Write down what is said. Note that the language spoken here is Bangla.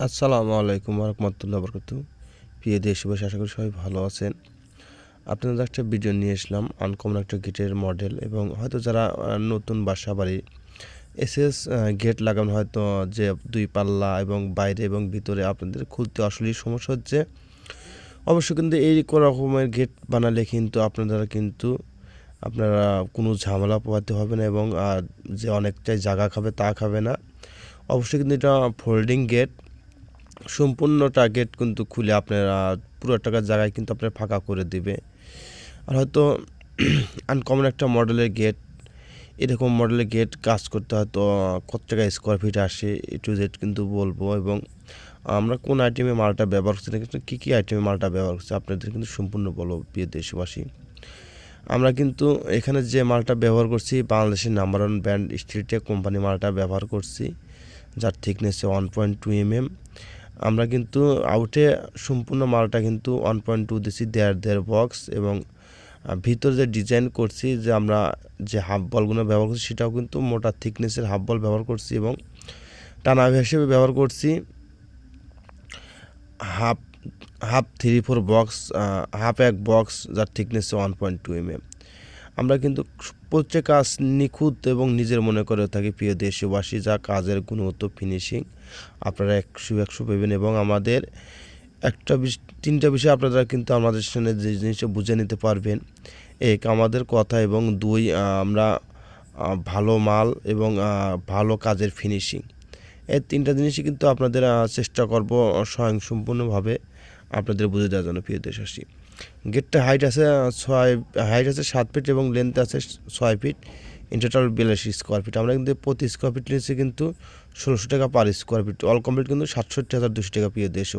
আসসালামু আলাইকুম রহমতুল্লাহ বরকত। প্রিয় দেশবাসী, আশা করি সবাই ভালো আছেন। আপনাদের একটা ভিডিও নিয়ে আসলাম আনকমন একটা গেটের মডেল, এবং হয়তো যারা নতুন বাসা বাড়ি এসএস গেট লাগানো, হয়তো যে দুই পাল্লা এবং বাইরে এবং ভিতরে আপনাদের খুলতে আসলেই সমস্যা হচ্ছে। অবশ্য কিন্তু এই রকমের গেট বানালে কিন্তু আপনারা কোনো ঝামেলা পোহাতে হবে না, এবং যে অনেকটাই জায়গা খাবে তা খাবে না। অবশ্যই কিন্তু এটা ফোল্ডিং গেট, সম্পূর্ণ টার্গেট কিন্তু খুলে আপনারা পুরো টাকার জায়গায় কিন্তু আপনার ফাঁকা করে দিবে। আর হয়তো আনকমন একটা মডেলের গেট, এরকম মডেলের গেট কাজ করতে হয়তো কত টাকা স্কোয়ার ফিট আসে এ টু জেড কিন্তু বলবো, এবং আমরা কোন আইটেমে মালটা ব্যবহার করছি না, কিন্তু কী কী আইটেমে মালটা ব্যবহার করছি আপনাদের কিন্তু সম্পূর্ণ বলবো প্রিয় দেশবাসী। আমরা কিন্তু এখানে যে মালটা ব্যবহার করছি বাংলাদেশের number one brand Steeltech company মালটা ব্যবহার করছি, যার থিকনেস 1.2 mm। আমরা কিন্তু আউটে সম্পূর্ণ মালটা কিন্তু 1.2 দিছি, দেড় বক্স, এবং ভিতরে যে ডিজাইন করছি, যে আমরা যে হাফ বলগুলো ব্যবহার করছি সেটাও কিন্তু মোটা থিকনেসের হাফ বল ব্যবহার করছি, এবং টানা হিসেবে ব্যবহার করছি হাফ হাফ 3/4 বক্স, হাফ এক বক্স, যার থিকনেস 1.2 mm। আমরা কিন্তু প্রত্যেক কাজ নিখুঁত এবং নিজের মনে করে থাকি প্রিয় দেশবাসী, যা কাজের গুণগত ফিনিশিং আপনারা 100 পাবেন। এবং আমাদের তিনটা বিষয় আপনারা কিন্তু আমাদের সামনে যে জিনিসটা বুঝে নিতে পারবেন। এক, আমাদের কথা, এবং দুই, আমরা ভালো মাল এবং ভালো কাজের ফিনিশিং, এই তিনটা জিনিসই কিন্তু আপনাদের চেষ্টা করব স্বয়ংসম্পূর্ণভাবে আপনাদের বুঝে দেওয়ার জন্য প্রিয় দেশবাসী। গেটটা হাইট আছে 7 ফিট এবং লেন্থ আছে 6 feet, in total 42 square feet. আমরা কিন্তু প্রতি স্কোয়ার ফিট নিচ্ছি কিন্তু 1600 টাকা per square feet. All complete কিন্তু 67,200 টাকা প্রিয় দেশবাসী।